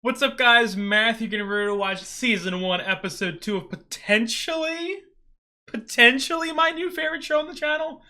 What's up, guys? Matthew getting ready to watch Season 1, Episode 2 of potentially my new favorite show on the channel.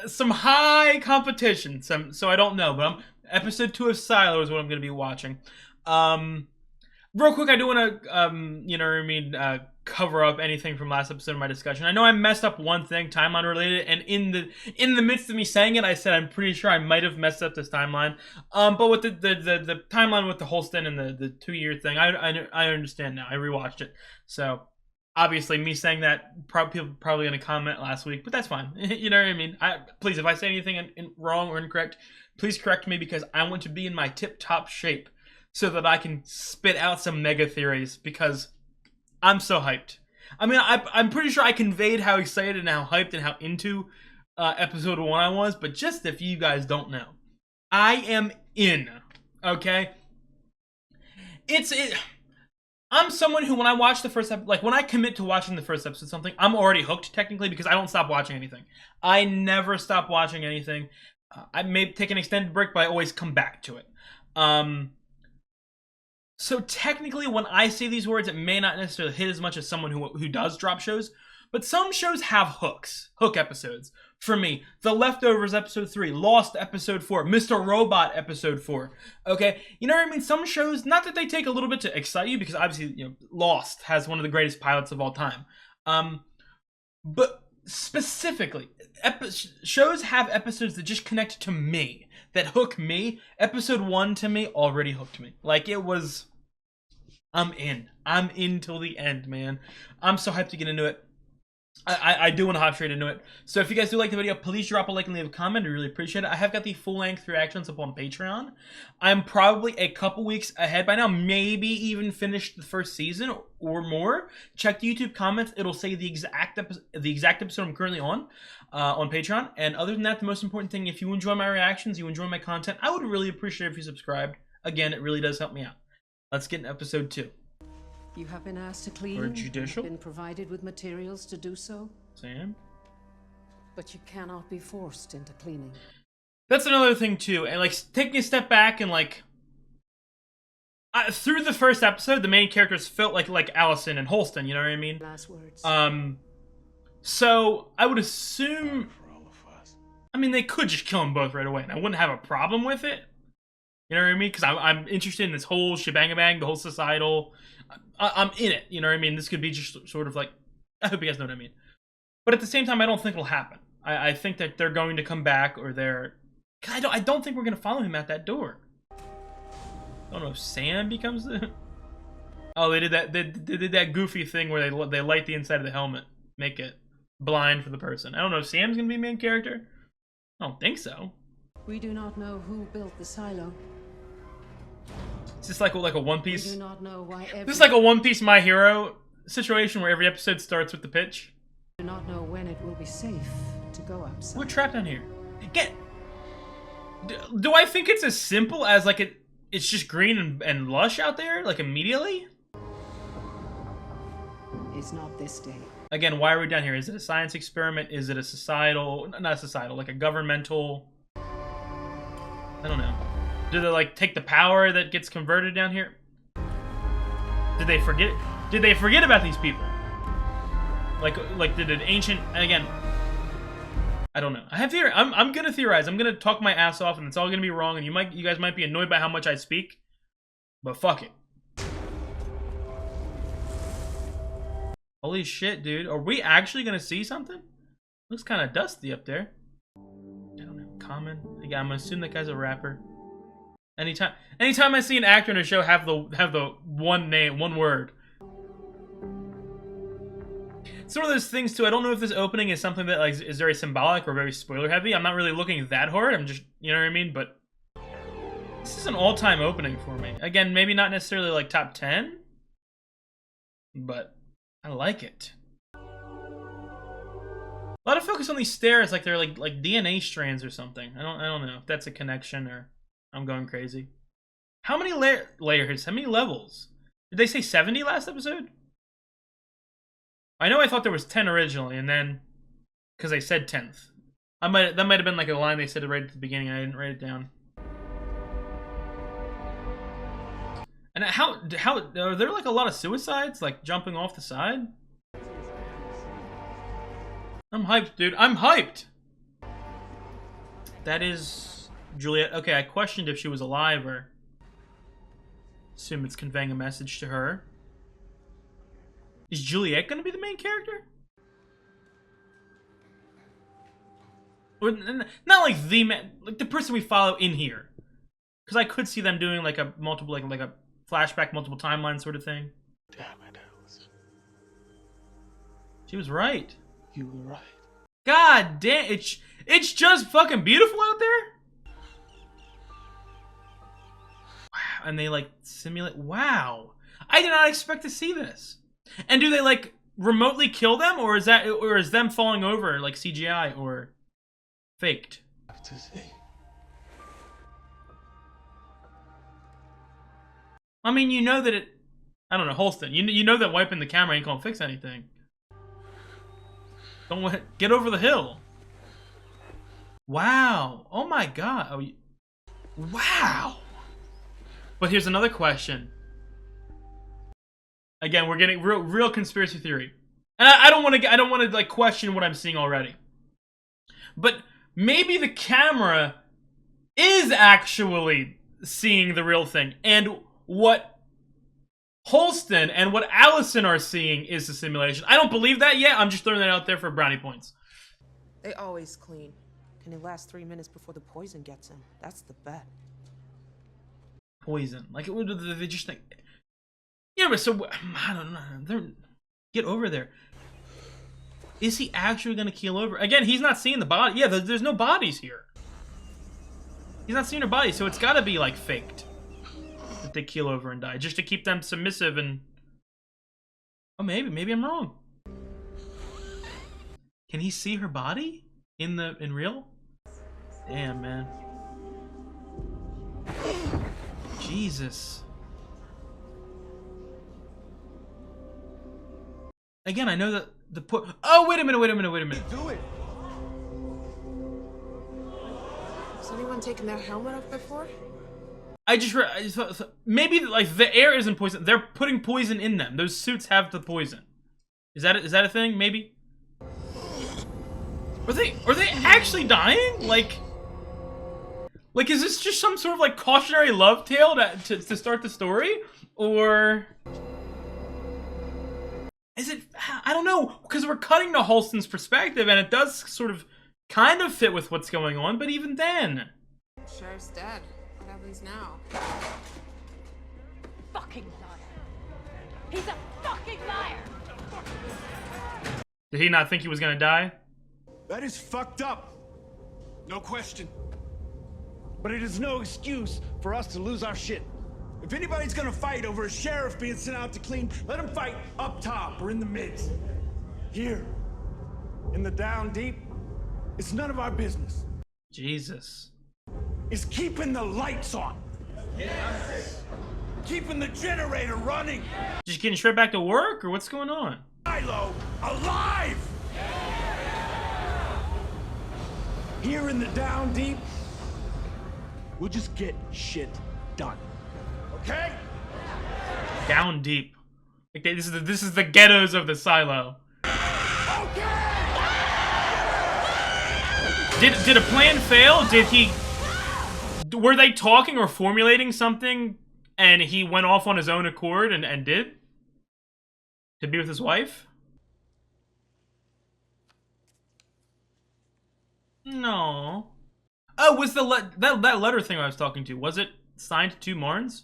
Some high competition, so I don't know, but Episode 2 of Silo is what I'm going to be watching. Real quick, I do want to, cover up anything from last episode of my discussion. I know I messed up one thing, timeline related, and in the midst of me saying it, I said I'm pretty sure I might have messed up this timeline. But with the timeline with the Holston and the 2-year thing, I understand now. I rewatched it, so obviously me saying that, people probably gonna comment last week, but that's fine. You know what I mean? Please, if I say anything wrong or incorrect, please correct me because I want to be in my tip-top shape so that I can spit out some mega theories because I'm so hyped. I mean, I'm pretty sure I conveyed how excited and how hyped and how into episode 1 I was, but just if you guys don't know, I am in, okay? I'm someone who, when I watch the first episode, like when I commit to watching the first episode of something, I'm already hooked technically because I don't stop watching anything. I never stop watching anything. I may take an extended break, but I always come back to it. So technically, when I say these words, it may not necessarily hit as much as someone who does drop shows, but some shows have hook episodes. For me, The Leftovers episode 3, Lost episode 4, Mr. Robot episode 4. Okay, you know what I mean? Some shows, not that they take a little bit to excite you, because obviously, Lost has one of the greatest pilots of all time. But specifically, shows have episodes that just connect to me, that hook me. Episode 1 to me already hooked me. Like, it was, I'm in till the end, man. I'm so hyped to get into it. I do want to hop straight into it. So if you guys do like the video, please drop a like and leave a comment. I really appreciate it. I have got the full-length reactions up on Patreon. I'm probably a couple weeks ahead by now, maybe even finished the first season or more. Check the YouTube comments. It'll say the exact episode I'm currently on Patreon. And other than that, the most important thing, if you enjoy my reactions, you enjoy my content, I would really appreciate if you subscribed. Again, it really does help me out. Let's get into episode 2. You have been asked to clean. Or judicial. Been provided with materials to do so. Sam? But you cannot be forced into cleaning. That's another thing too. And like taking a step back and like through the first episode, the main characters felt like Allison and Holston. You know what I mean? Last words. So I would assume. I mean, they could just kill them both right away, and I wouldn't have a problem with it. You know what I mean? Because I'm interested in this whole shebang-a-bang, the whole societal. I'm in it. You know what I mean? This could be just sort of like. I hope you guys know what I mean. But at the same time, I don't think it'll happen. I think that they're going to come back, or they're. I don't think we're gonna follow him at that door. I don't know if Sam becomes the. Oh, they did that. They did that goofy thing where they light the inside of the helmet, make it blind for the person. I don't know if Sam's gonna be main character. I don't think so. We do not know who built the silo. It's just like a One Piece. We do not know why. This is like a One Piece My Hero situation where every episode starts with the pitch. We do not know when it will be safe to go outside. We're trapped down here. Do I think it's as simple as like it's just green and lush out there like immediately? It's not this day. Again, why are we down here? Is it a science experiment? Is it a societal, not societal, like a governmental? I don't know. Do they like take the power that gets converted down here? Did they forget? Did they forget about these people? Like did an ancient, again, I don't know. I have theory. I'm gonna theorize. I'm gonna talk my ass off, and it's all gonna be wrong. And you guys might be annoyed by how much I speak, but fuck it. Holy shit, dude! Are we actually gonna see something? Looks kind of dusty up there. I don't know. Common. Yeah, I'm gonna assume that guy's a rapper. Anytime I see an actor in a show have the one name, one word. It's one of those things too. I don't know if this opening is something that like is very symbolic or very spoiler heavy. I'm not really looking that hard. I'm just, you know what I mean. But this is an all-time opening for me. Again, maybe not necessarily like top 10, but I like it. A lot of focus on these stairs, like they're like DNA strands or something. I don't know if that's a connection or I'm going crazy. How many layers? How many levels? Did they say 70 last episode? I know I thought there was 10 originally, and then because they said 10th, that might have been like a line they said right at the beginning. I didn't write it down. And how are there like a lot of suicides, like jumping off the side? I'm hyped, dude. I'm hyped. That is Juliet. Okay, I questioned if she was alive, or assume it's conveying a message to her. Is Juliet gonna be the main character? Or not like like the person we follow in here, because I could see them doing like a multiple, like a flashback, multiple timeline sort of thing. Damn it, Alice. She was right. You were right. God damn, it's just fucking beautiful out there. Wow, and they like simulate. Wow, I did not expect to see this. And do they like remotely kill them, or is them falling over like CGI or faked? To see. I mean, you know that it. I don't know, Holston. You know that wiping the camera ain't gonna fix anything. Don't get over the hill. Wow. Oh my god. Oh, wow. But here's another question. Again, we're getting real conspiracy theory, and I don't want to like question what I'm seeing already. But maybe the camera is actually seeing the real thing, and what Holston and what Allison are seeing is the simulation. I don't believe that yet. I'm just throwing that out there for brownie points. They always clean. Can it last 3 minutes before the poison gets him? That's the bet. Poison, like it would. They just think. Yeah, but so I don't know. Get over there. Is he actually gonna keel over? Again, he's not seeing the body. Yeah, there's no bodies here. He's not seeing her body, so it's gotta be like faked that they keel over and die, just to keep them submissive. And oh, maybe I'm wrong. Can he see her body in real? Damn, man. Jesus. Again, I know that oh, wait a minute. Do it. Has anyone taken their helmet off before? I just thought maybe like the air isn't poison. They're putting poison in them. Those suits have the poison. Is that a thing? Maybe. Are they actually dying? Like is this just some sort of like cautionary love tale to start the story, or is it? I don't know, because we're cutting to Holston's perspective, and it does sort of kind of fit with what's going on. But even then, Sheriff's dead. What happens now? Fucking liar. He's a fucking liar. did he not think he was gonna die? That is fucked up. No question. But it is no excuse for us to lose our shit. If anybody's gonna fight over a sheriff being sent out to clean, let him fight up top or in the mids. Here, in the down deep, it's none of our business. Jesus. It's keeping the lights on. Keeping the generator running. Just getting straight back to work, or what's going on? Silo alive! Here in the down deep, we'll just get shit done. Okay? Down deep. Okay, this is the ghettos of the silo. Okay! Did a plan fail? Were they talking or formulating something, and he went off on his own accord and did? To be with his wife? No. Oh, was that letter thing I was talking to, was it signed to Marnes?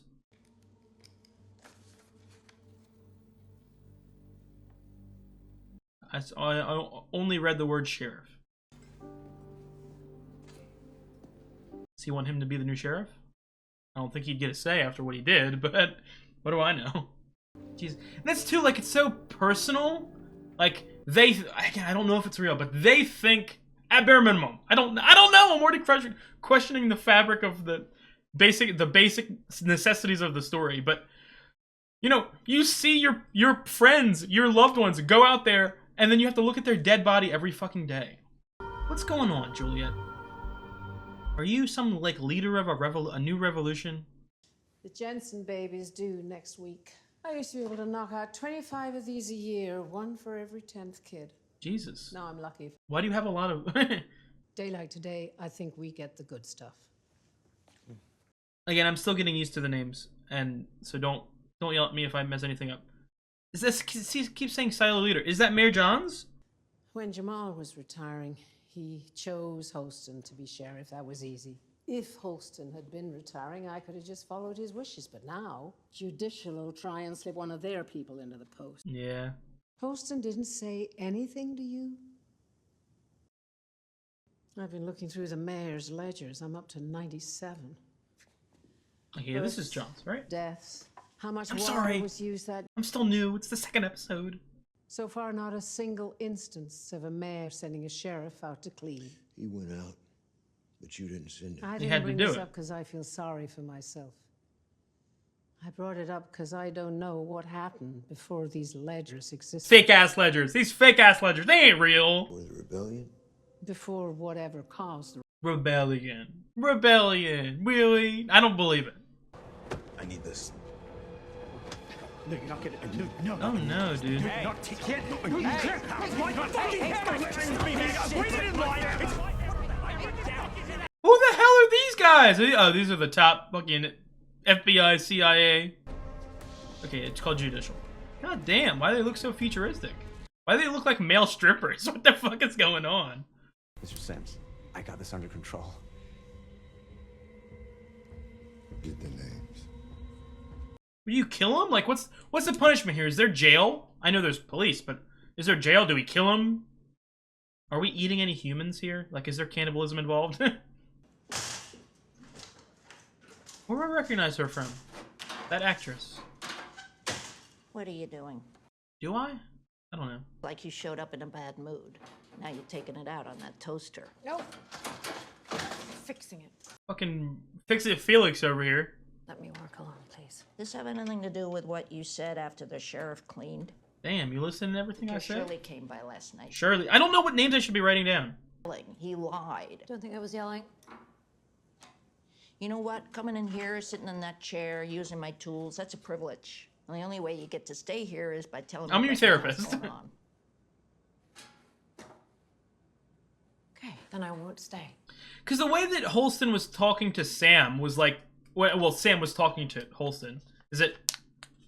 I only read the word sheriff. Does he want him to be the new sheriff? I don't think he'd get a say after what he did, but what do I know? Jeez. And that's too, like, it's so personal. Like, I don't know if it's real, but they think, at bare minimum, I don't know, I'm already questioning the fabric of the basic necessities of the story, but, you know, you see your friends, your loved ones go out there, and then you have to look at their dead body every fucking day. What's going on, Juliet? Are you some, like, leader of a new revolution? The Jensen baby's due next week. I used to be able to knock out 25 of these a year, one for every 10th kid. Jesus. Now I'm lucky. Why do you have a lot of... Day like today, I think we get the good stuff. Again, I'm still getting used to the names, and so don't yell at me if I mess anything up. Is this keep saying silo leader? Is that Mayor Johns? When Jamal was retiring, he chose Holston to be sheriff. That was easy. If Holston had been retiring, I could have just followed his wishes. But now, Judicial will try and slip one of their people into the post. Yeah. Holston didn't say anything to you? I've been looking through the mayor's ledgers. I'm up to 97. Okay, this is Johns, right? Deaths. How much I'm water sorry. was used that... I'm still new. It's the second episode. So far, not a single instance of a mayor sending a sheriff out to clean. He went out, but you didn't send him. I He didn't had to bring do this it. up because I feel sorry for myself. I brought it up because I don't know what happened before these ledgers existed. Fake ass ledgers. These fake ass ledgers. They ain't real. For the rebellion? Before whatever caused the... Rebellion. Rebellion. Really? I don't believe it. I need this. No, you're not getting it. No. Oh no, dude. Not take it. No, you can't. Why not fucking wait in line. Who the hell are these guys? Oh, these are the top fucking FBI, CIA. Okay, it's called Judicial. God damn, why do they look so futuristic? Why do they look like male strippers? What the fuck is going on? Mr. Sims, I got this under control. Get the names. Will you kill him? Like, what's the punishment here? Is there jail? I know there's police, but is there jail? Do we kill him? Are we eating any humans here? Like, is there cannibalism involved? Where do I recognize her from? That actress. What are you doing? Do I? I don't know. Like you showed up in a bad mood. Now you're taking it out on that toaster. Nope. Fixing it. Fucking fix it Felix over here. Let me work alone, please. Does this have anything to do with what you said after the sheriff cleaned? Damn, you listen to everything I Because said? Shirley came by last night. Shirley. I don't know what names I should be writing down. He lied. Don't think I was yelling. You know what? Coming in here, sitting in that chair, using my tools, that's a privilege. And the only way you get to stay here is by telling me I'm your what the hell's therapist. going on. Okay, then I won't stay. Because the way that Holston was talking to Sam was like, well, Sam was talking to Holston. Is that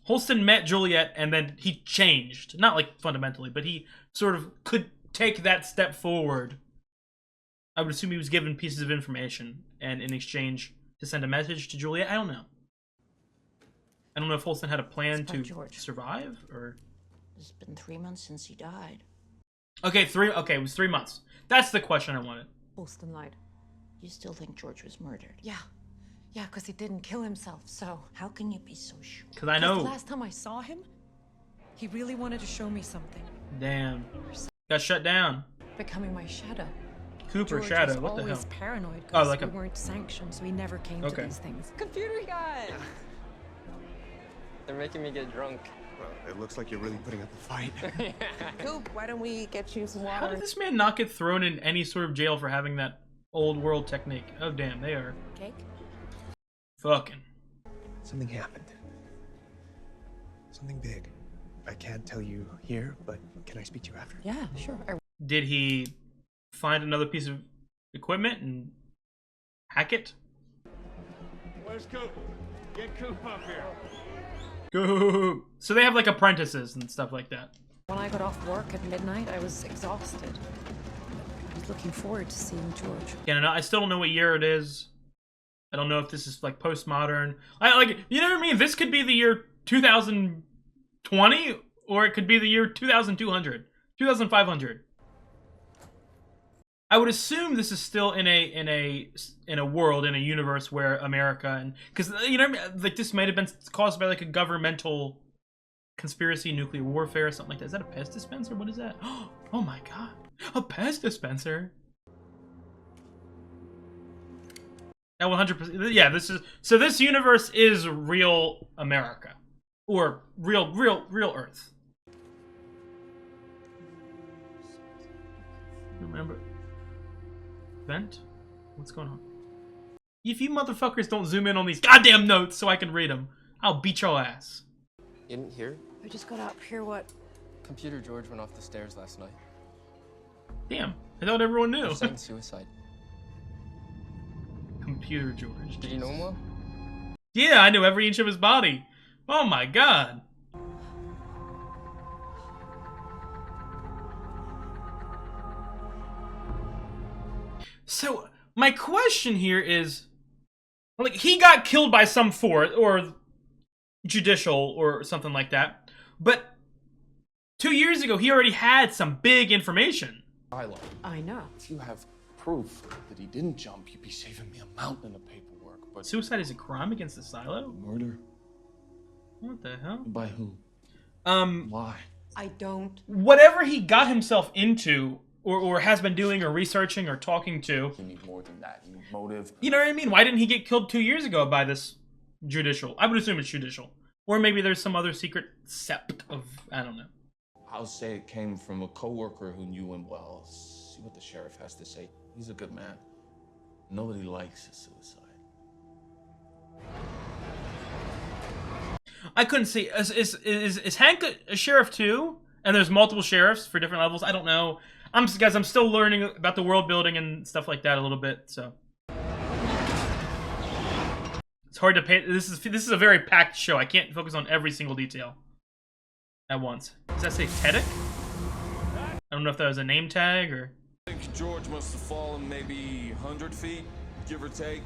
Holston met Juliet and then he changed. Not like fundamentally, but he sort of could take that step forward. I would assume he was given pieces of information and in exchange to send a message to Juliet. I don't know. I don't know if Holston had a plan It's to about George. survive or... It's been 3 months since he died. Okay, it was 3 months. That's the question I wanted. Holston lied. You still think George was murdered? Yeah. Yeah, because he didn't kill himself, so... How can you be so sure? Because I 'Cause know... the last time I saw him, he really wanted to show me something. Damn. Got shut down. Becoming my shadow. Cooper, George Shadow, was what the always hell? paranoid Oh, because like we a- weren't sanctioned, so he never came Okay. to these things. Computer guy! They're making me get drunk. Well, it looks like you're really putting up a fight. Coop, why don't we get you some How water? did this man not get thrown in any sort of jail for having that old world technique? Oh, damn, they are Cake? fucking. Something happened. Something big. I can't tell you here, but can I speak to you after? Yeah, sure. Did he find another piece of equipment and hack it? Where's Coop? Get Coop up here. Go. So they have like apprentices and stuff like that. When I got off work at midnight, I was exhausted. I was looking forward to seeing George. Yeah, no, I still don't know what year it is. I don't know if this is like postmodern. I like, you know what I mean? This could be the year 2020, or it could be the year 2200, 2500. I would assume this is still in a world, in a universe where America, and because you know, like this might have been caused by like a governmental conspiracy, nuclear warfare, or something like that. Is that a pest dispenser? What is that? Oh my god, a pest dispenser! That 100%. Yeah, this is so. This universe is real America, or real Earth. Remember? Vent? What's going on? If you motherfuckers don't zoom in on these goddamn notes so I can read them, I'll beat your ass. You didn't hear? I just got up here. What? Computer George went off the stairs last night. Damn, I thought everyone knew. They're saying suicide. Computer George. Did you know him well? Yeah, I knew every inch of his body. Oh my god. So, my question here is, like, he got killed by some force, or judicial, or something like that, but 2 years ago, he already had some big information. I know. If you have proof that he didn't jump, you'd be saving me a mountain of paperwork. But Suicide is a crime against the silo? murder? What the hell? By who? Why? I don't. Whatever he got himself into, or has been doing, or researching, or talking to, You need more than that. You need motive. you know what I mean? Why didn't he get killed 2 years ago by this judicial? I would assume it's judicial. Or maybe there's some other secret sept of, I don't know. I'll say it came from a coworker who knew him well. See what the sheriff has to say. He's a good man. Nobody likes a suicide. I couldn't see. Is Hank a sheriff too? And there's multiple sheriffs for different levels. I don't know. I'm still learning about the world building and stuff like that a little bit. So it's hard to pay. This is a very packed show. I can't focus on every single detail at once. Does that say Tedic? I don't know if that was a name tag or. I think George must have fallen maybe 100 feet, give or take.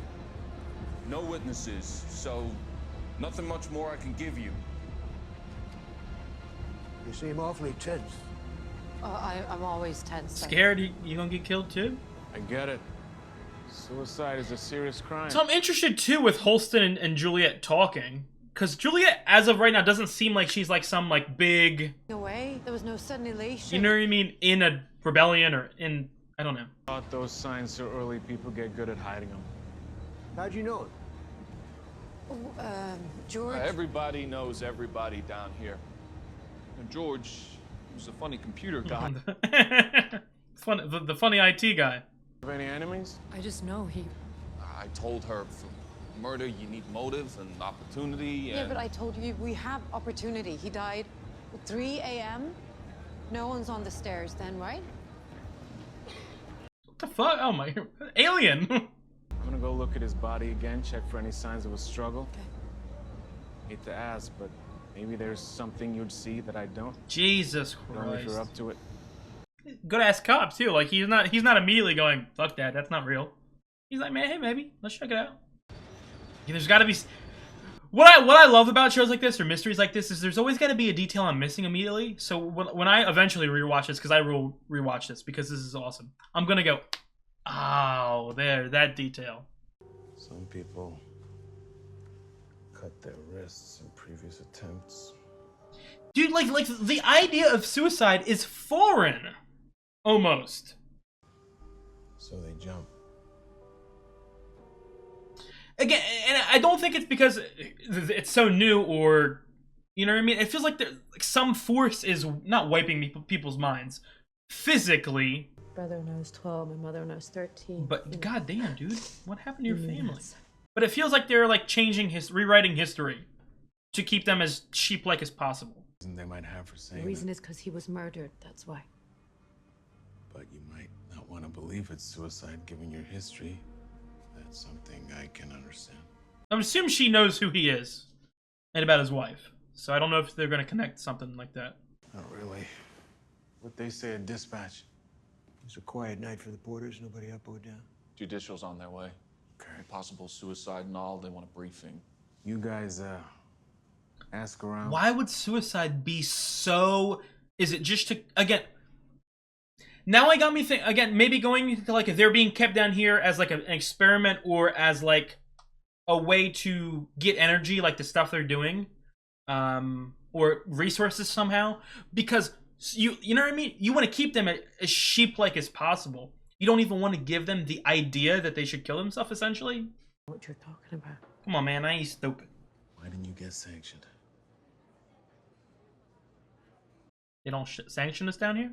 No witnesses, so nothing much more I can give you. You seem awfully tense. I'm always tense. Scared you gonna get killed too? I get it. Suicide is a serious crime. So I'm interested too with Holston and Juliet talking. Because Juliet, as of right now, doesn't seem like she's like some like big... Away. There was no sudden elation. You know what I mean? In a rebellion or in... I don't know. Thought those signs so early, people get good at hiding them. How'd you know it? George. Everybody knows everybody down here. And George was a funny computer guy. the funny IT guy. Have any enemies? I just know he. I told her for murder you need motive and opportunity and... Yeah, but I told you we have opportunity. He died at 3 a.m. No one's on the stairs then, right? What the fuck? Oh my... Alien! I'm gonna go look at his body again, check for any signs of a struggle. Okay. Hate to ask, but maybe there's something you'd see that I don't. Jesus Only if Christ. you're up to it. Good ass cop too. Like he's not immediately going, fuck that, that's not real. He's like, man, hey, maybe let's check it out. Yeah, there's got to be. What I love about shows like this or mysteries like this is there's always got to be a detail I'm missing immediately. So when I eventually rewatch this, because I will rewatch this because this is awesome, I'm gonna go, oh, there, that detail. Some people cut their wrists in previous attempts. Dude, like the idea of suicide is foreign, almost. So they jump. Again, and I don't think it's because it's so new or, you know what I mean? It feels like some force is not wiping people's minds physically. Brother knows 12, my mother knows 13. But goddamn, dude, what happened to your family? But it feels like they're like rewriting history to keep them as sheep-like as possible. They might have for saying The reason that. is because he was murdered. That's why. But you might not want to believe it's suicide given your history. That's something I can understand. I'm assuming she knows who he is and about his wife. So I don't know if they're going to connect something like that. Not really. What they say at dispatch. It's a quiet night for the porters. Nobody up or down. Judicial's on their way. Okay. Possible suicide and all. They want a briefing. You guys, ask around. Why would suicide be so... Is it just to... Again... Now I got me think again, maybe going to like if they're being kept down here as like an experiment or as like a way to get energy, like the stuff they're doing, or resources somehow. Because you know what I mean? You want to keep them as sheep-like as possible. You don't even want to give them the idea that they should kill themselves, essentially. What you're talking about. Come on, man, I ain't stupid. Why didn't you get sanctioned? They don't sanction us down here?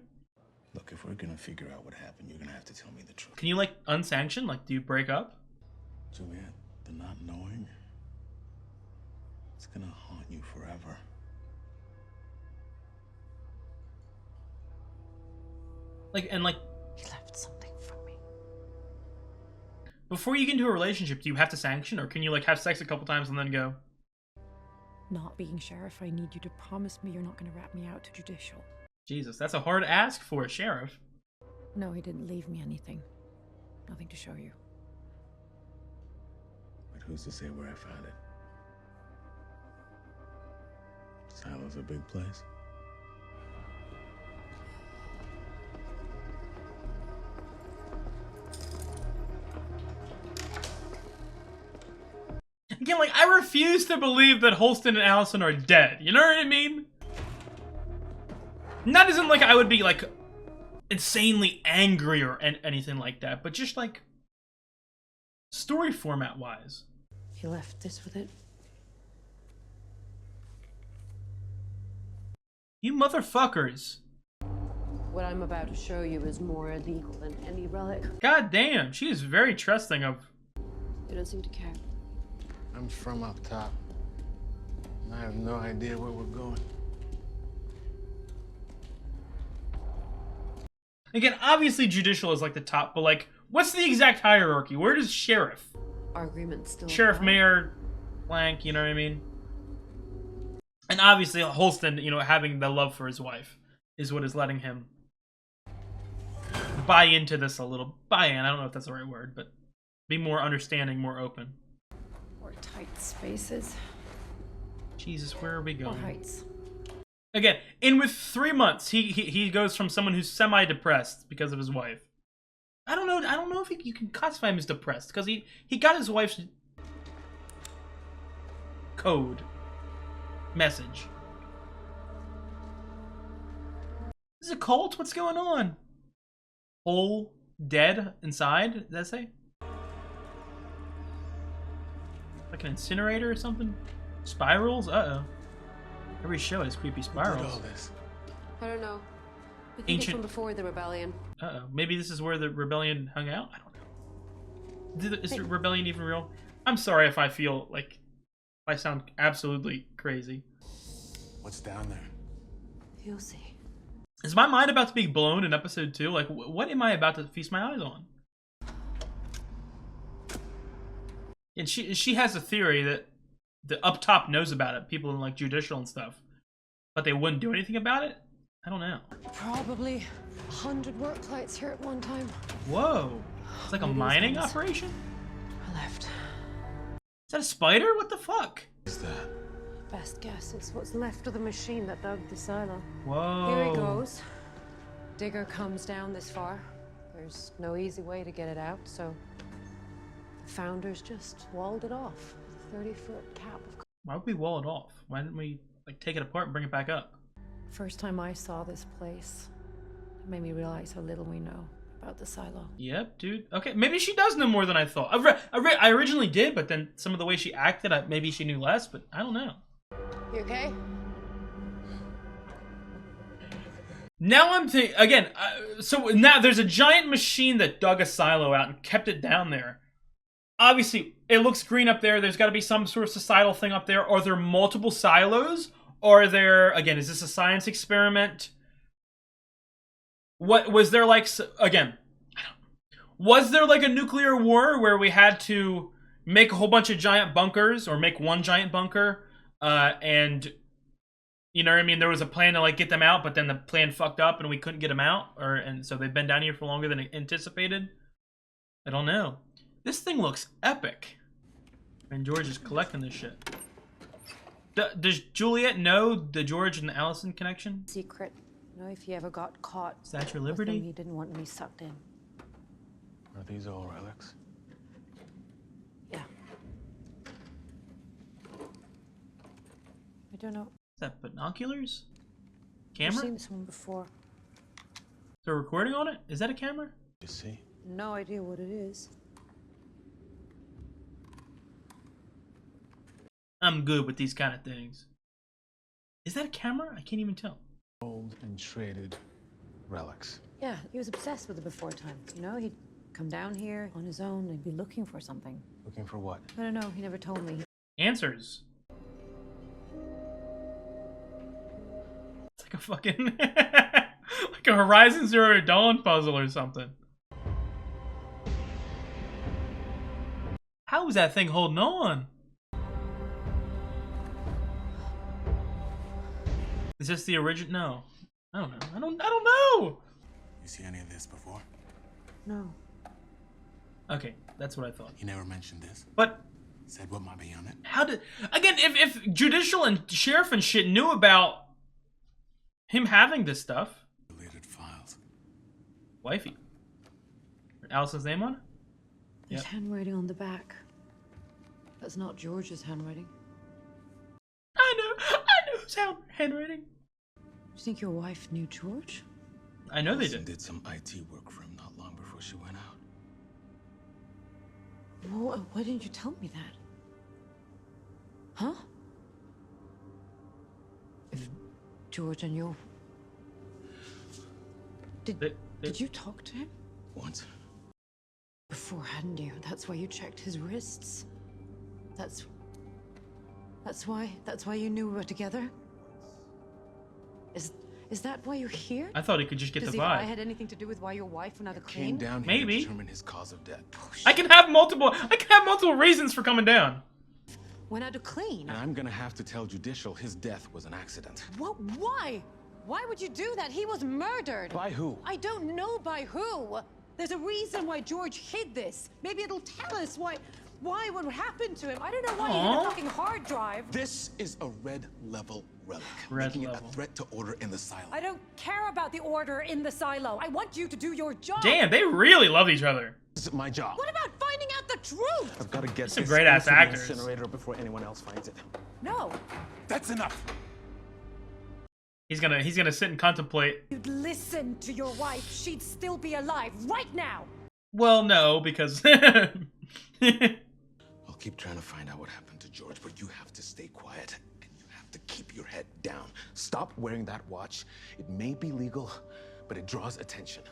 Look, if we're gonna figure out what happened, you're gonna have to tell me the truth. Can you like unsanction? Like, do you break up? Juliet, The not knowing, it's gonna haunt you forever. Like, He left something from me. before you get into a relationship, do you have to sanction, or can you like have sex a couple times and then go? Not being sheriff, I need you to promise me you're not going to rat me out to judicial. Jesus, that's a hard ask for a sheriff. No, he didn't leave me anything. Nothing to show you. But who's to say where I found it? Silo's a big place. Again, like, I refuse to believe that Holston and Allison are dead. You know what I mean? Not as in, like, I would be, like, insanely angry or anything like that, but just, like, story format-wise. He left this with it. You motherfuckers. What I'm about to show you is more illegal than any relic. God damn, she is very trusting of... You don't seem to care. I'm from up top, and I have no idea where we're going. Again, obviously judicial is like the top, but like, what's the exact hierarchy? Where does sheriff? Our agreement still Sheriff, apply? mayor, blank, you know what I mean? And obviously Holston, you know, having the love for his wife is what is letting him buy into this a little. Buy in, I don't know if that's the right word, but be more understanding, more open. Or tight spaces. Jesus, where are we Or going? heights. Again, in with 3 months, he goes from someone who's semi-depressed because of his wife. I don't know if you can classify him as depressed, because he got his wife's code message. This is a cult? What's going on? Whole dead inside? Did that say? Like an incinerator or something? Spirals? Uh-oh. Every show has creepy spirals. Who did all this? I don't know. I think Ancient- it's from before the rebellion. Uh-oh. Maybe this is where the rebellion hung out? I don't know. Is the rebellion even real? I'm sorry if I feel like I sound absolutely crazy. What's down there? You'll see. Is my mind about to be blown in episode 2? Like, what am I about to feast my eyes on? And she has a theory that the up top knows about it, people in like judicial and stuff, but they wouldn't do anything about it? I don't know. Probably 100 work lights here at one time. Whoa. It's like a Maybe mining these ones. operation? I left. Is that a spider? What the fuck? Is that? Best guess it's what's left of the machine that dug the silo. Whoa. Here he goes. Digger comes down this far. There's no easy way to get it out, so the founders just walled it off with a 30-foot cap of. Why would we wall it off? Why didn't we like take it apart and bring it back up? First time I saw this place, it made me realize how little we know about the silo. Yep, dude. Okay, maybe she does know more than I thought. I originally did, but then some of the way she acted, maybe she knew less, but I don't know. You okay? Now I'm thinking, again, so now there's a giant machine that dug a silo out and kept it down there. Obviously, it looks green up there. There's got to be some sort of societal thing up there. Are there multiple silos? Or are there, again, is this a science experiment? What was there like, again, was there like a nuclear war where we had to make a whole bunch of giant bunkers or make one giant bunker and you know what I mean, there was a plan to like get them out, but then the plan fucked up and we couldn't get them out, and so they've been down here for longer than anticipated? I don't know. This thing looks epic. And George is collecting this shit. Does Juliet know the George and Allison connection? Secret. You know, if he ever got caught. Statue of with Liberty? them, he didn't want me sucked in. Are these all relics? Yeah. I don't know. Is that binoculars? I've Camera? seen this one before. They're recording on it? Is that a camera? You see? No idea what it is. I'm good with these kind of things. Is that a camera? I can't even tell. Old and traded relics. Yeah, he was obsessed with it before time. You know, he'd come down here on his own and be looking for something. Looking for what? I don't know. He never told me. Answers. It's like a fucking like a Horizon Zero Dawn puzzle or something. How is that thing holding on? Is this the original? No. I don't know. I don't know. You see any of this before? No. Okay, that's what I thought. You never mentioned this. But said what might be on it. how did again? If judicial and sheriff and shit knew about him having this stuff, Deleted files. wifey, Allison's name on it. There's handwriting on the back. That's not George's handwriting. I know whose handwriting. Do you think your wife knew George? I know they Holston did. did some IT work for him not long before she went out. Well, why didn't you tell me that? Huh? If George and your... Did you talk to him? Once. Before, hadn't you? That's why you checked his wrists. That's why you knew we were together? Is that why you're here? I thought he could just get Does the the eye vibe. had anything to do with why your wife went out of Came clean? down here Maybe. to determine his cause of death. I can have multiple reasons for coming down. Went out to clean? And I'm gonna have to tell Judicial his death was an accident. What? Why? Why would you do that? He was murdered. By who? I don't know by who. There's a reason why George hid this. Maybe it'll tell us why what happened to him. I don't know why he had a fucking hard drive. This is a red level relic. Red making level. it a threat to order in the silo. I don't care about the order in the silo. I want you to do your job. Damn, they really love each other. This is my job. What about finding out the truth? I've got to get Some this great-ass into the actors. incinerator before anyone else finds it. No. That's enough. He's gonna sit and contemplate. You'd listen to your wife. She'd still be alive right now. Well, no, because I'll keep trying to find out what happened to George, but you have to stay quiet and you have to keep your head down. Stop wearing that watch. It may be legal, but it draws attention.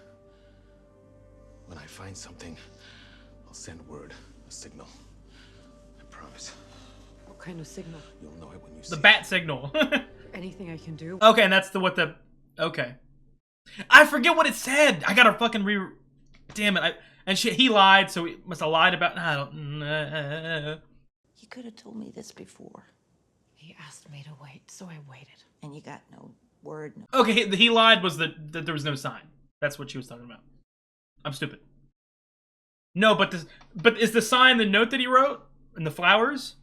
When I find something, I'll send word, a signal. I promise. What kind of signal? You'll know it when you see the it. bat signal. Anything I can do? Okay, and that's okay. I forget what it said. I gotta fucking damn it. He lied, so he must have lied about. I don't. You could have told me this before. He asked me to wait, so I waited. And you got no word, no... Okay, he lied was that there was no sign. That's what she was talking about. I'm stupid. No, but is the sign the note that he wrote and the flowers?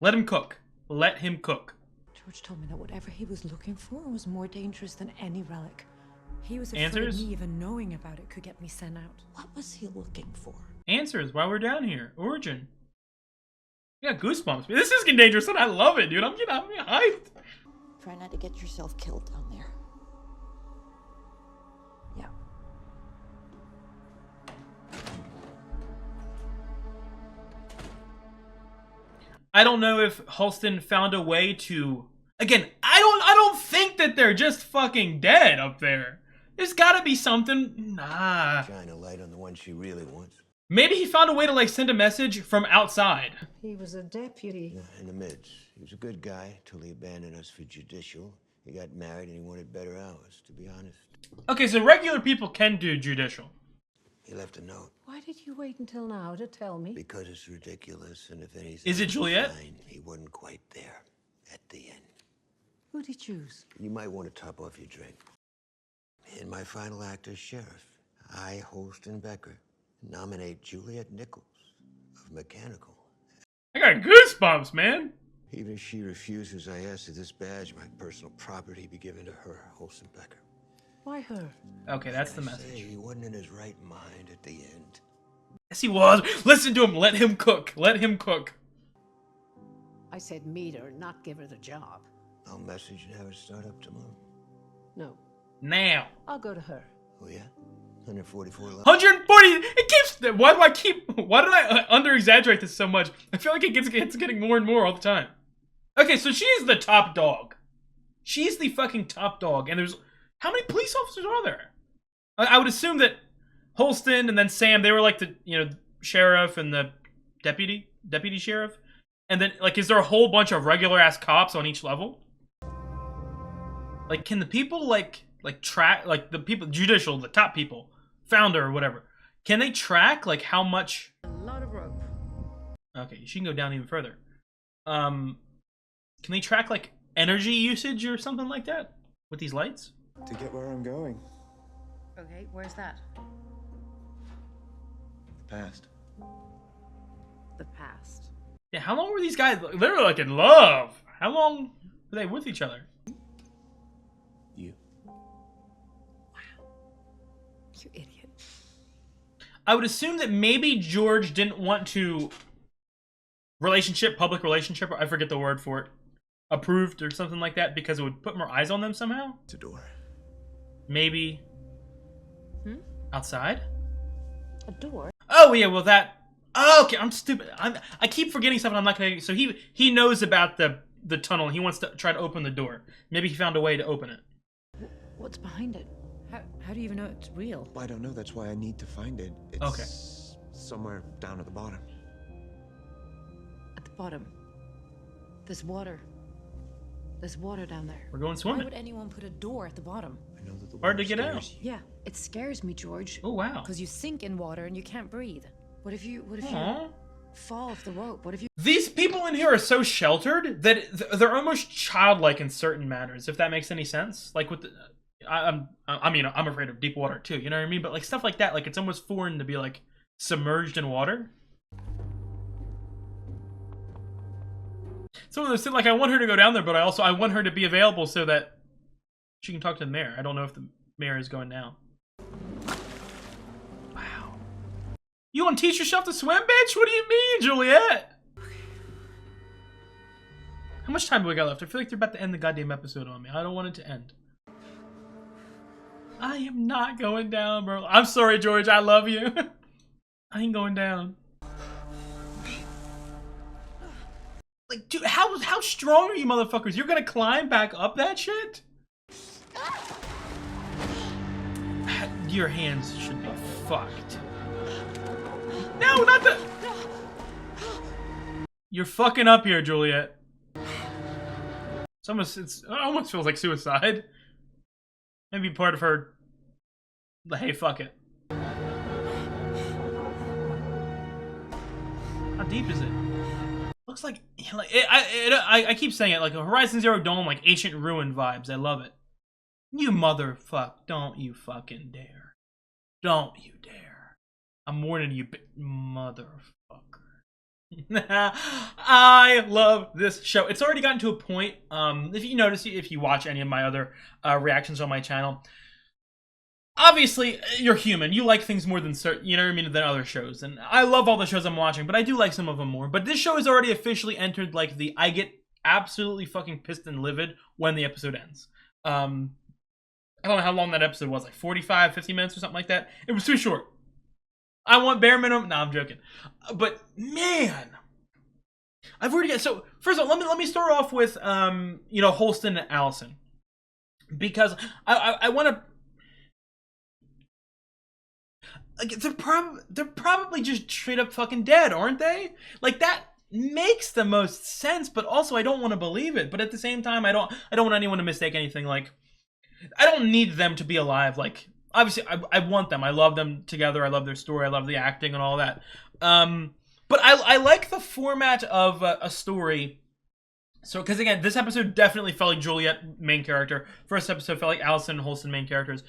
Let him cook. Let him cook. George told me that whatever he was looking for was more dangerous than any relic. He was afraid Answers? me even knowing about it could get me sent out. What was he looking for? Answers. Why we're down here. Origin. Yeah, goosebumps. This is getting dangerous, and I love it, dude. I'm getting hyped. Try not to get yourself killed down there. Yeah. I don't know if Holston found a way to. Again, I don't think that they're just fucking dead up there. There's gotta be something. Nah. Shine a light on the one she really wants. Maybe he found a way to like send a message from outside. He was a deputy. In the mids. He was a good guy till he abandoned us for judicial. He got married and he wanted better hours, to be honest. Okay, so regular people can do judicial. He left a note. Why did you wait until now to tell me? Because it's ridiculous, and if anything... Is it Juliet? Fine, he wasn't quite there at the end. Who'd he choose? You might want to top off your drink. In my final act as sheriff, I, Holston Becker, nominate Juliet Nichols of Mechanical. I got goosebumps, man. Even if she refuses, I ask that this badge, my personal property, be given to her, Holston Becker. Why her? Okay, that's the message. He wasn't in his right mind at the end. Yes, he was. Listen to him. Let him cook. Let him cook. I said meet her, not give her the job. I'll message and have her start up tomorrow. No. Now. I'll go to her. Oh, yeah? 144 left. 140. It keeps. Why did I under-exaggerate this so much? I feel like it's getting more and more all the time. Okay, so she's the top dog. She's the fucking top dog. And there's... How many police officers are there? I would assume that Holston and then Sam, they were like the, sheriff and the deputy sheriff, and then like, is there a whole bunch of regular ass cops on each level? Like, can the people like track, like the people judicial, the top people, founder or whatever, can they track like how much? A lot of rope. Okay, she can go down even further. Can they track like energy usage or something like that with these lights? To get where I'm going. Okay, where's that? The past. The past. Yeah, how long were these guys? They were like in love. How long were they with each other? You. You idiot. I would assume that maybe George didn't want to public relationship, I forget the word for it, approved or something like that, because it would put more eyes on them somehow. It's a door. Maybe outside. A door? Oh yeah, well that. Oh, okay, I'm stupid. I keep forgetting something. I'm not gonna. So he knows about the tunnel. He wants to try to open the door. Maybe he found a way to open it. What's behind it? How do you even know it's real? Well, I don't know. That's why I need to find it. It's okay. Somewhere down at the bottom. At the bottom. There's water. There's water down there. We're going swimming. Why would anyone put a door at the bottom? I know that the hard to get out. Yeah, it scares me, George. Oh wow. Because you sink in water and you can't breathe. What if you fall off the rope? What if you? These people in here are so sheltered that they're almost childlike in certain matters. If that makes any sense. Like with the, I'm afraid of deep water too. You know what I mean? But like stuff like that, like it's almost foreign to be like submerged in water. Some of those things, like I want her to go down there, but I want her to be available so that she can talk to the mayor. I don't know if the mayor is going now. Wow. You want to teach yourself to swim, bitch? What do you mean, Juliet? How much time do we got left? I feel like they're about to end the goddamn episode on me. I don't want it to end. I am not going down, bro. I'm sorry, George. I love you. I ain't going down. Like, dude, how strong are you motherfuckers? You're gonna climb back up that shit? Your hands should be fucked. No, not the... You're fucking up here, Juliet. It almost feels like suicide. Maybe part of her... Hey, fuck it. How deep is it? Looks like I keep saying it, like a Horizon Zero Dawn, like ancient ruin vibes. I love it. You motherfuck! Don't you fucking dare! Don't you dare! I'm warning you, motherfucker. I love this show. It's already gotten to a point. If you notice, if you watch any of my other reactions on my channel, obviously you're human. You like things more than you know what I mean, than other shows. And I love all the shows I'm watching, but I do like some of them more. But this show has already officially entered like the I get absolutely fucking pissed and livid when the episode ends. I don't know how long that episode was, like 45, 50 minutes or something like that. It was too short. I want bare minimum. No, I'm joking. But man, I've already got, so first of all, let me start off with you know, Holston and Allison, because I want to. Like, they're probably just straight up fucking dead, aren't they? Like, that makes the most sense, but also I don't want to believe it. But at the same time, I don't want anyone to mistake anything. Like, I don't need them to be alive. Like, obviously, I want them. I love them together. I love their story. I love the acting and all that. But I like the format of a story. So, because again, this episode definitely felt like Juliet main character. First episode felt like Allison and Holston main characters.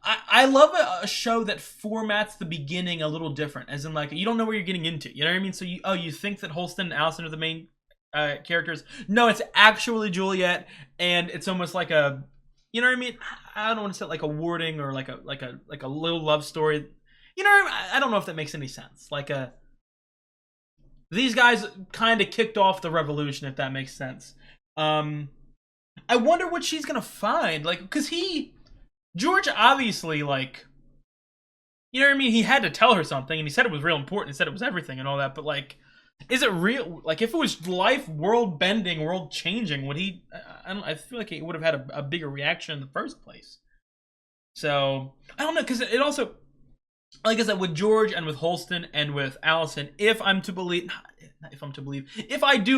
I love a show that formats the beginning a little different, as in like you don't know where you're getting into. You know what I mean? So you think that Holston and Allison are the main characters? No, it's actually Juliet, and it's almost like a, you know what I mean? I don't want to say like a wording or like a little love story. You know what I mean? I don't know if that makes any sense. Like these guys kind of kicked off the revolution, if that makes sense. I wonder what she's gonna find, like, because George obviously, like, you know what I mean? He had to tell her something, and he said it was real important. He said it was everything and all that, but, like, is it real? Like, if it was life, world-bending, world-changing, would he... I feel like he would have had a bigger reaction in the first place. So, I don't know, because it also... like I said, with George and with Holston and with Allison, if I do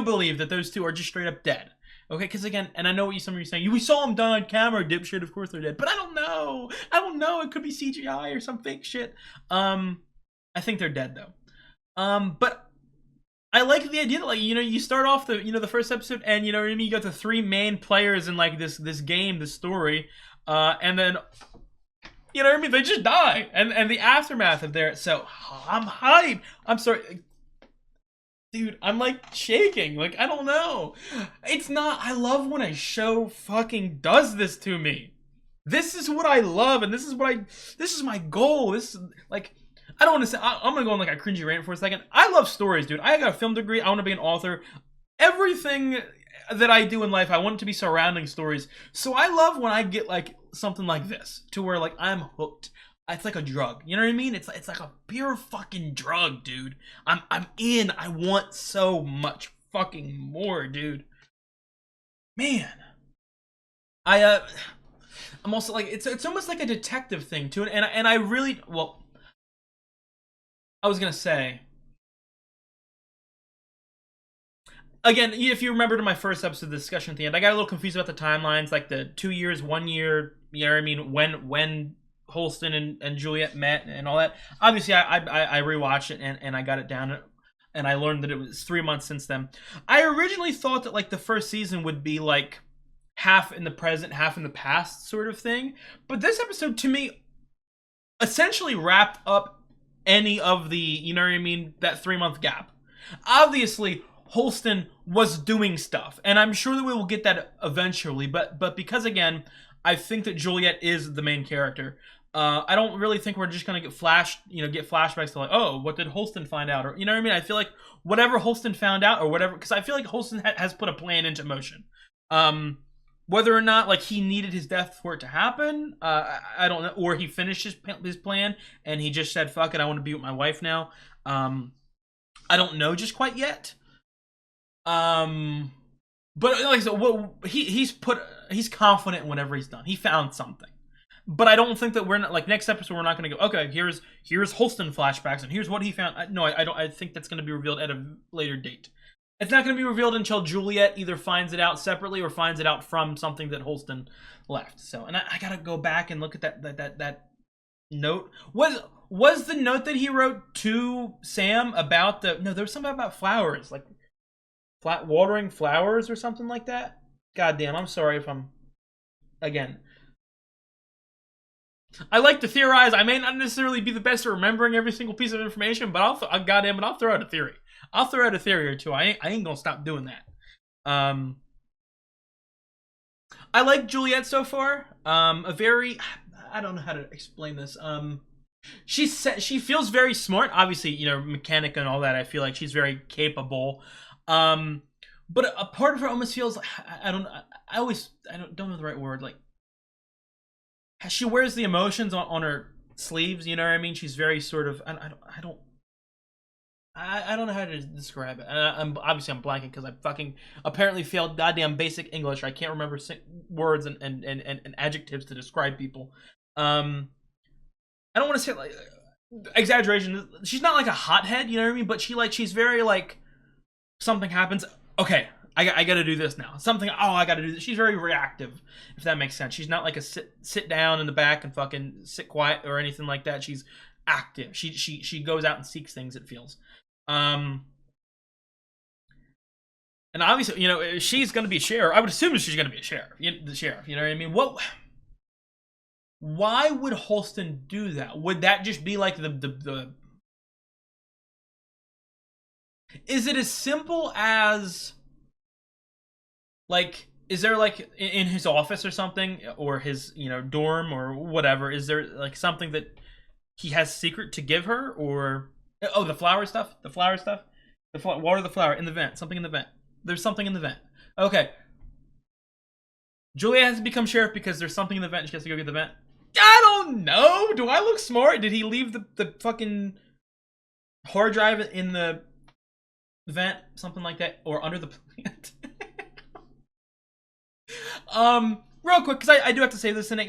believe that those two are just straight up dead. Okay, because again, and I know what some of you are saying, we saw them die on camera, dipshit, of course they're dead. But I don't know. It could be CGI or some fake shit. I think they're dead though. But I like the idea that, like, you start off the first episode and, you got the three main players in, like, this game, this story, and then, they just die, and the aftermath of there. So I'm hyped. I'm sorry, dude, I'm like shaking. Like, I don't know. It's not. I love when a show fucking does this to me. This is what I love, and this is my goal. This is like, I don't want to say, I'm gonna go on like a cringy rant for a second. I love stories, dude. I got a film degree. I want to be an author. Everything that I do in life, I want it to be surrounding stories. So I love when I get like something like this, to where like I'm hooked. It's like a drug. You know what I mean? It's like a pure fucking drug, dude. I'm in. I want so much fucking more, dude. Man. I'm also like, it's almost like a detective thing too, and I really, well, I was gonna say, again, if you remember to my first episode of the discussion at the end, I got a little confused about the timelines, like the 2 years, 1 year, you know what I mean, when Holston and Juliet met and all that. Obviously, I rewatched it and I got it down, and I learned that it was 3 months since then. I originally thought that like the first season would be like half in the present, half in the past sort of thing. But this episode, to me, essentially wrapped up any of the, you know what I mean, that 3 month gap. Obviously, Holston was doing stuff, and I'm sure that we will get that eventually, but because, again, I think that Juliet is the main character. I don't really think we're just gonna get flashbacks to like, oh, what did Holston find out, or, you know what I mean? I feel like whatever Holston found out, or whatever, because I feel like Holston has put a plan into motion. Whether or not like he needed his death for it to happen, I don't know, or he finished his plan and he just said, "Fuck it, I want to be with my wife now." I don't know just quite yet. But like I said, he's confident in whatever he's done. He found something. But I don't think that we're not, like, next episode we're not going to go, okay, here's Holston flashbacks and here's what he found. No, I don't. I think that's going to be revealed at a later date. It's not going to be revealed until Juliet either finds it out separately or finds it out from something that Holston left. So, and I got to go back and look at that note. Was the note that he wrote to Sam about there was something about flowers, like watering flowers or something like that? God damn, I'm sorry if I'm, again, I like to theorize. I may not necessarily be the best at remembering every single piece of information, but I'll throw out a theory. I'll throw out a theory or two. I ain't gonna stop doing that. I like Juliet so far. I don't know how to explain this. She feels very smart. Obviously, mechanic and all that. I feel like she's very capable. But a part of her almost feels, I don't know the right word. Like, she wears the emotions on her sleeves. You know what I mean? She's very sort of, I don't know how to describe it. I'm blanking because I fucking apparently failed goddamn basic English. I can't remember words and adjectives to describe people. I don't want to say like exaggeration. She's not like a hothead, you know what I mean? But she's very like, something happens. Okay, I got to do this now. I got to do this. She's very reactive, if that makes sense. She's not like a sit down in the back and fucking sit quiet or anything like that. She's active. She goes out and seeks things, it feels. And obviously, she's going to be a sheriff. I would assume that she's going to be a sheriff. The sheriff, you know what I mean? Why would Holston do that? Would that just be like the is it as simple as, like, is there like in his office or something, or his, dorm or whatever, is there like something that he has secret to give her, or the flower stuff, water the flower in the vent, something in the vent. There's something in the vent. Okay. Julia has to become sheriff because there's something in the vent and she has to go get the vent. I don't know. Do I look smart? Did he leave the fucking hard drive in the vent, something like that, or under the plant? Real quick, because I do have to say this, and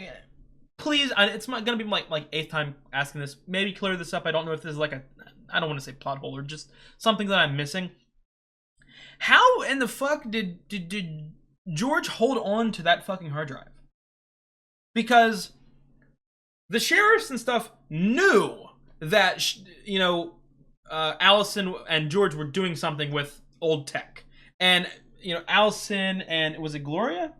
please, it's not gonna be like 8th time asking this. Maybe clear this up. I don't know if this is like I don't want to say plot hole or just something that I'm missing. How in the fuck did George hold on to that fucking hard drive? Because the sheriffs and stuff knew that, Allison and George were doing something with old tech. And, Allison and, was it Gloria?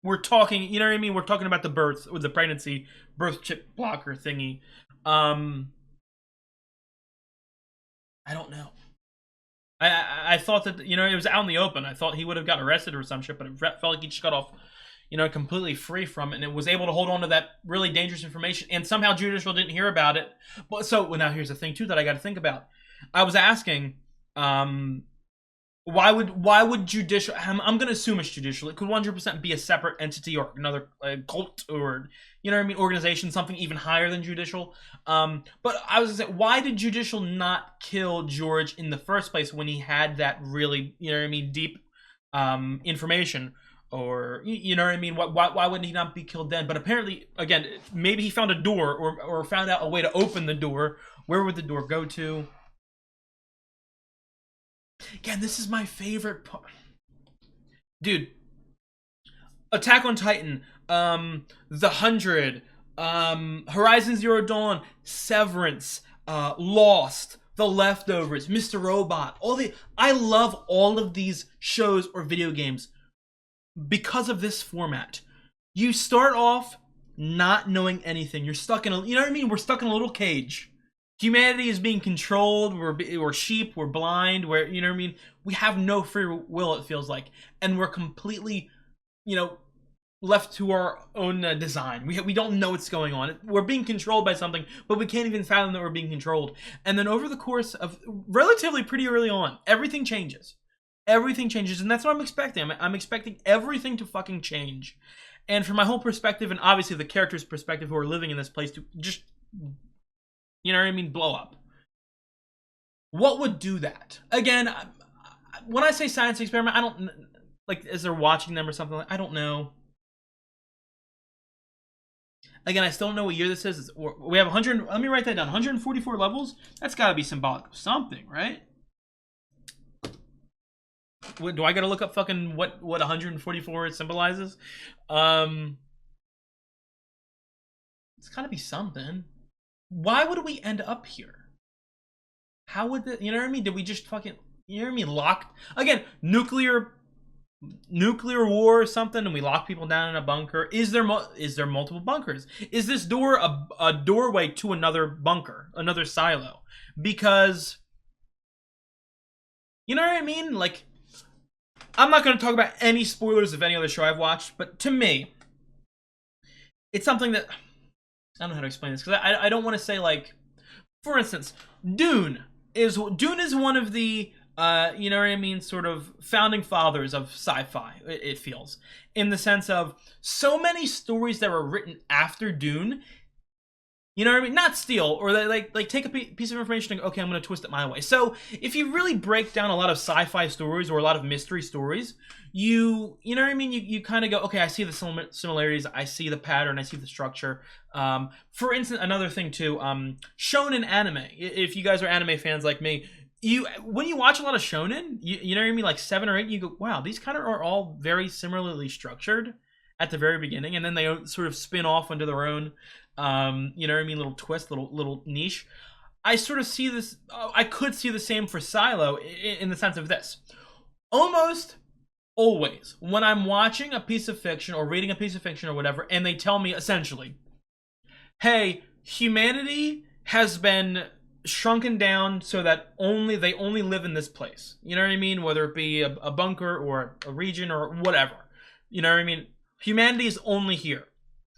We're talking, you know what I mean? We're talking about the birth, or the pregnancy, birth chip blocker thingy. I don't know. I thought that, it was out in the open. I thought he would have got arrested or some shit, but it felt like he just got off, completely free from it, and it was able to hold on to that really dangerous information, and somehow Judicial didn't hear about it. But now here's the thing too that I got to think about. I was asking, why would Judicial? I'm gonna assume it's Judicial. It could 100% be a separate entity or another cult or organization, something even higher than Judicial. But I was gonna say, why did Judicial not kill George in the first place when he had that really deep information? Or why wouldn't he not be killed then? But apparently, again, maybe he found a door or found out a way to open the door. Where would the door go to? Again, this is my favorite part. Dude, Attack on Titan, The 100, Horizon Zero Dawn, Severance, Lost, The Leftovers, Mr. Robot, I love all of these shows or video games because of this format. You start off not knowing anything. You're stuck in we're stuck in a little cage. Humanity is being controlled. We're sheep. We're blind. We have no free will, it feels like. And we're completely, left to our own design. We don't know what's going on. We're being controlled by something, but we can't even fathom that we're being controlled. And then over the course of relatively pretty early on, everything changes. Everything changes, and that's what I'm expecting. I'm expecting everything to fucking change. And from my whole perspective, and obviously the character's perspective who are living in this place, to just, blow up. What would do that? Again, when I say science experiment, I don't, as they're watching them or something, I don't know. Again, I still don't know what year this is. We have 100, let me write that down, 144 levels? That's gotta be symbolic of something, right? Do I gotta look up fucking what 144 symbolizes? It's gotta be something. Why would we end up here? How would the, Did we just fucking, locked? Again, nuclear war or something, and we lock people down in a bunker. Is there multiple bunkers? Is this door a doorway to another bunker, another silo? Because, I'm not going to talk about any spoilers of any other show I've watched, but to me, it's something that, I don't know how to explain this, because I don't want to say, for instance, Dune is one of the, sort of founding fathers of sci-fi, it feels. In the sense of, so many stories that were written after Dune, not steal, or take a piece of information and go, okay, I'm going to twist it my way. So, if you really break down a lot of sci-fi stories or a lot of mystery stories, you kind of go, okay, I see the similarities, I see the pattern, I see the structure. For instance, another thing too, shonen anime. If you guys are anime fans like me, when you watch a lot of shonen, like 7 or 8, you go, wow, these kind of are all very similarly structured at the very beginning, and then they sort of spin off into their own, little twist, little niche. I sort of see this, I could see the same for Silo in the sense of this. Almost always, when I'm watching a piece of fiction or reading a piece of fiction or whatever, and they tell me essentially, hey, humanity has been shrunken down so that they only live in this place. Whether it be a bunker or a region or whatever. Humanity is only here.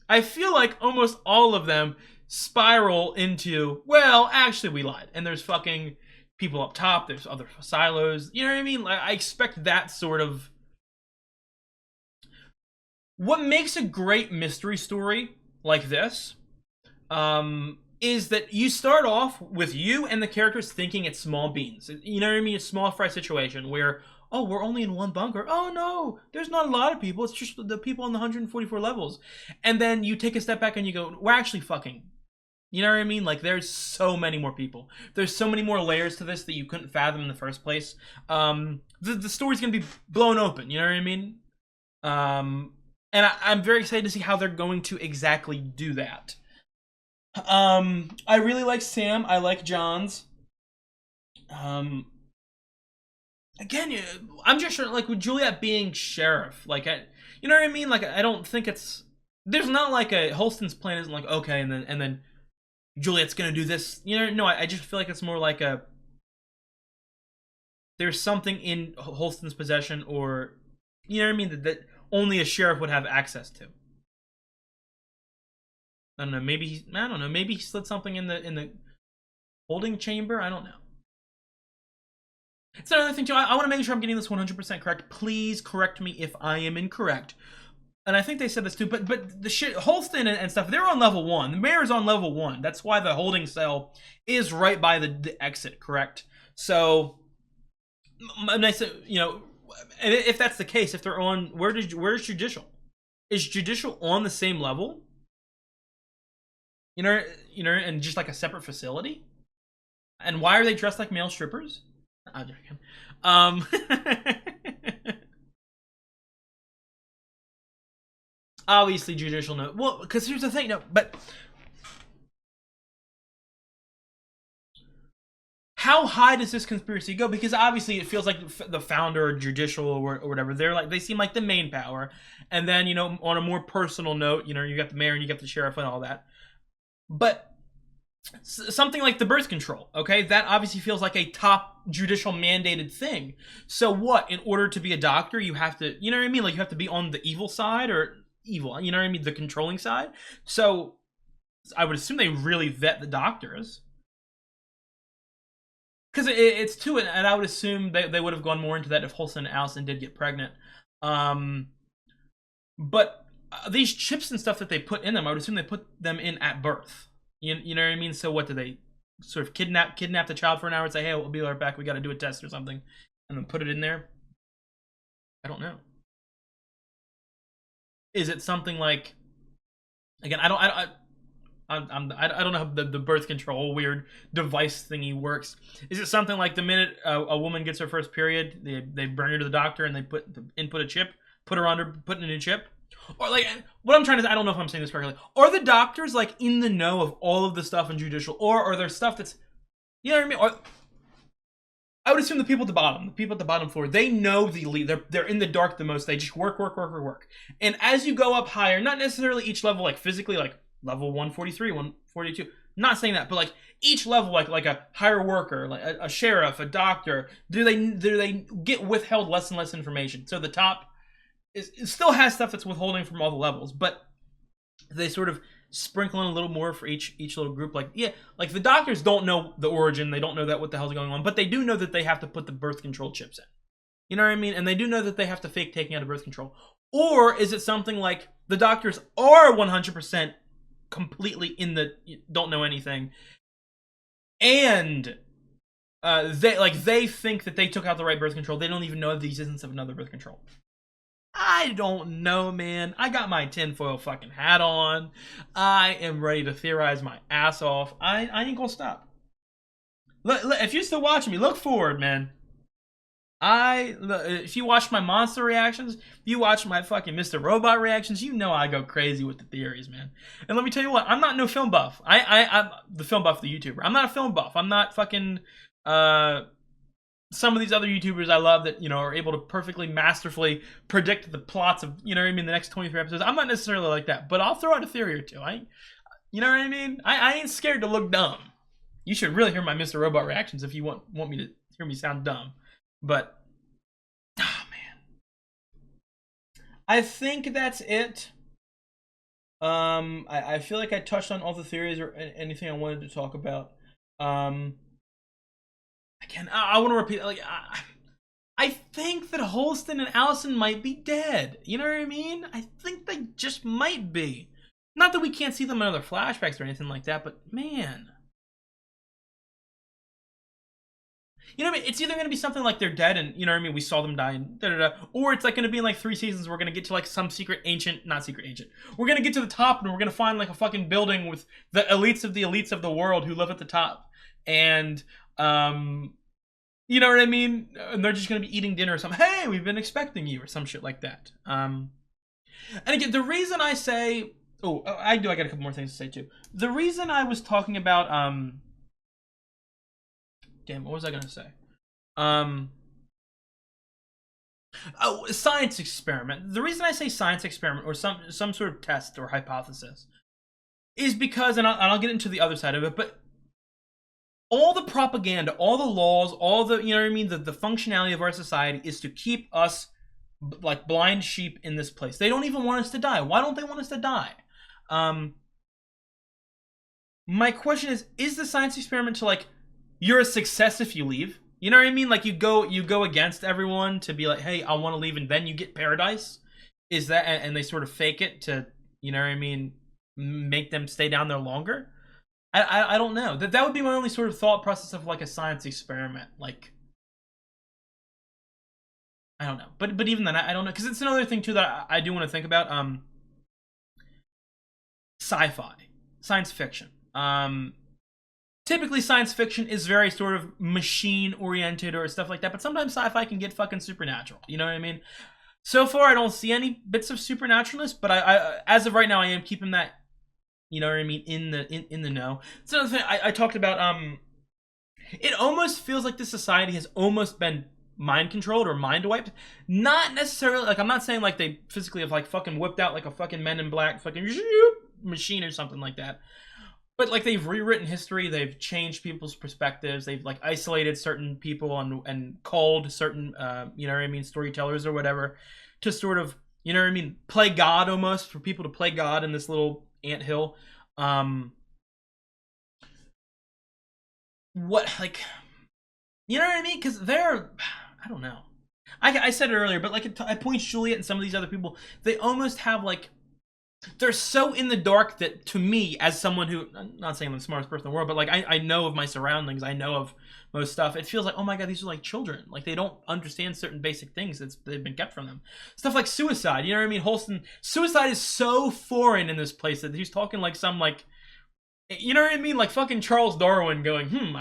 I feel like almost all of them spiral into, well, actually we lied. And there's fucking people up top, there's other silos. I expect that sort of... What makes a great mystery story like this is that you start off with you and the characters thinking it's small beans. A small fry situation where oh, we're only in one bunker. Oh no, there's not a lot of people. It's just the people on the 144 levels. And then you take a step back and you go, we're actually fucking. You know what I mean? Like, there's so many more people. There's so many more layers to this that you couldn't fathom in the first place. The story's gonna be blown open. You know what I mean? And I'm very excited to see how they're going to exactly do that. I really like Sam. I like Johns. Again, I'm just sure, like, with Juliet being sheriff, like, you know what I mean? Like, I don't think it's, there's not like a, Holston's plan isn't like, okay, and then Juliet's gonna do this. You know, no, I just feel like it's more like a, there's something in Holston's possession, or, you know what I mean, that only a sheriff would have access to. I don't know, maybe he slid something in the holding chamber. I don't know. It's another thing too. I want to make sure I'm getting this 100% correct. Please correct me if I am incorrect. And I think they said this too. But the shit, Holston and stuff, they're on level 1. The mayor's on level 1. That's why the holding cell is right by the exit. Correct. So, and I said, you know, if that's the case, if they're on, where's judicial? Is judicial on the same level? You know, and just like a separate facility. And why are they dressed like male strippers? I'm joking. Obviously, judicial no. Well, because here's the thing, no, but how high does this conspiracy go? Because obviously, it feels like the founder or judicial or whatever, they seem like the main power, and then, you know, on a more personal note, you know, you got the mayor and you got the sheriff and all that, but something like the birth control, okay, that obviously feels like a top judicial mandated thing. So what, in order to be a doctor, you have to, you know what I mean, like you have to be on the evil side, or evil, you know what I mean, the controlling side. So I would assume they really vet the doctors, because it's to it, and I would assume they would have gone more into that if Holston and Allison did get pregnant. But these chips and stuff that they put in them, I would assume they put them in at birth. You know what I mean? So what do they sort of kidnap the child for an hour and say, hey, we'll be right back, we got to do a test or something, and then put it in there? I don't know. Is it something like, again, I don't know how the birth control weird device thingy works. Is it something like the minute a woman gets her first period, they bring her to the doctor and they input a chip, put in a new chip? Or like, what I'm trying to, I don't know if I'm saying this correctly. Are the doctors like in the know of all of the stuff in judicial, or are there stuff that's, you know what I mean? Or I would assume the people at the bottom floor, they know the lead. They're in the dark the most. They just work. And as you go up higher, not necessarily each level, like physically, like level 143, 142. Not saying that, but like each level, like a higher worker, like a sheriff, a doctor, do they get withheld less and less information? So the top it still has stuff that's withholding from all the levels, but they sort of sprinkle in a little more for each little group. Like, yeah, like the doctors don't know the origin, they don't know that what the hell's going on, but they do know that they have to put the birth control chips in. You know what I mean? And they do know that they have to fake taking out a birth control. Or is it something like the doctors are 100% completely in the don't know anything, and they think that they took out the right birth control. They don't even know the existence of another birth control. I don't know, man. I got my tinfoil fucking hat on. I am ready to theorize my ass off. I ain't gonna stop. Look, if you're still watching me, look forward, man. If you watch my monster reactions, if you watch my fucking Mr. Robot reactions, you know I go crazy with the theories, man. And let me tell you what, I'm not no film buff. I'm the film buff, the YouTuber. I'm not a film buff. I'm not fucking some of these other YouTubers I love that, you know, are able to perfectly, masterfully predict the plots of, you know what I mean, the next 23 episodes. I'm not necessarily like that, but I'll throw out a theory or two. You know what I mean? I ain't scared to look dumb. You should really hear my Mr. Robot reactions if you want me to hear me sound dumb. But, oh man. I think that's it. I feel like I touched on all the theories or anything I wanted to talk about. Again, I want to repeat, like, I think that Holston and Allison might be dead. You know what I mean? I think they just might be. Not that we can't see them in other flashbacks or anything like that, but man. You know what I mean? It's either going to be something like they're dead and, you know what I mean, we saw them die and da-da-da. Or it's like going to be in like 3 seasons we're going to get to like some secret ancient, not secret ancient. We're going to get to the top and we're going to find like a fucking building with the elites of the world who live at the top. And, you know what I mean? And they're just going to be eating dinner or something. Hey, we've been expecting you or some shit like that. And again, the reason I say... Oh, I got a couple more things to say too. The reason I was talking about... Damn, what was I going to say? Oh, science experiment. The reason I say science experiment or some sort of test or hypothesis is because, and I'll get into the other side of it, but all the propaganda, all the laws, all the, you know what I mean, the functionality of our society is to keep us like blind sheep in this place. They don't even want us to die. Why don't they want us to die? My question is the science experiment to like, you're a success if you leave? You know what I mean? Like you go against everyone to be like, hey, I want to leave, and then you get paradise. Is that, and they sort of fake it to, you know what I mean, make them stay down there longer? I don't know. That would be my only sort of thought process of like a science experiment. Like, I don't know. But even then, I don't know, because it's another thing too that I do want to think about. Sci-fi, science fiction. Typically science fiction is very sort of machine oriented or stuff like that, but sometimes sci-fi can get fucking supernatural. You know what I mean? So far, I don't see any bits of supernaturalness, but I as of right now, I am keeping that, you know what I mean, in the know. It's another thing I talked about. It almost feels like this society has almost been mind controlled or mind wiped. Not necessarily, like, I'm not saying like they physically have like fucking whipped out like a fucking Men in Black fucking machine or something like that. But like they've rewritten history, they've changed people's perspectives, they've like isolated certain people and called certain you know what I mean, storytellers or whatever to sort of, you know what I mean, play God almost, for people to play God in this little anthill. What, like, you know what I mean? Because they're, I don't know. I said it earlier, but like at points, Juliet and some of these other people, they almost have like, they're so in the dark that to me, as someone who, I'm not saying I'm the smartest person in the world, but like I know of my surroundings, I know of most stuff, it feels like, oh my god, these are like children. Like they don't understand certain basic things they've been kept from them. Stuff like suicide, you know what I mean? Holston, suicide is so foreign in this place that he's talking like some like, you know what I mean? Like fucking Charles Darwin going,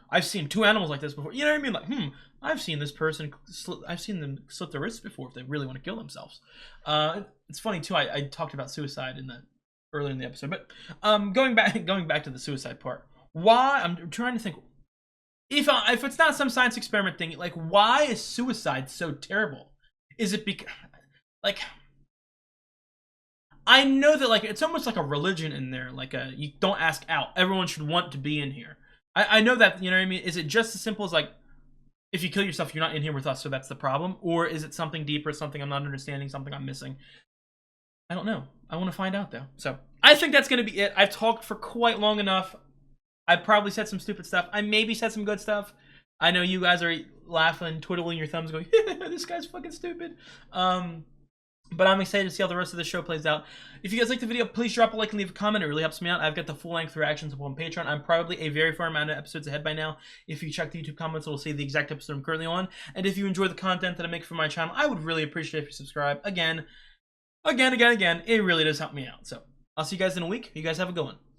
I've seen 2 animals like this before. You know what I mean? Like, I've seen this person, I've seen them slit their wrists before if they really want to kill themselves. It's funny too, I talked about suicide earlier in the episode, but going back to the suicide part, why, I'm trying to think, if it's not some science experiment thing, like why is suicide so terrible? Is it because, like, I know that like it's almost like a religion in there, like you don't ask out, everyone should want to be in here. I know that, you know what I mean? Is it just as simple as like, if you kill yourself, you're not in here with us, so that's the problem? Or is it something deeper, something I'm not understanding, something I'm missing? I don't know. I want to find out, though. So, I think that's going to be it. I've talked for quite long enough. I probably said some stupid stuff. I maybe said some good stuff. I know you guys are laughing, twiddling your thumbs, going, this guy's fucking stupid. But I'm excited to see how the rest of the show plays out. If you guys like the video, please drop a like and leave a comment. It really helps me out. I've got the full-length reactions up on Patreon. I'm probably a very far amount of episodes ahead by now. If you check the YouTube comments, it'll say the exact episode I'm currently on. And if you enjoy the content that I make for my channel, I would really appreciate if you subscribe. Again. It really does help me out. So, I'll see you guys in a week. You guys have a good one.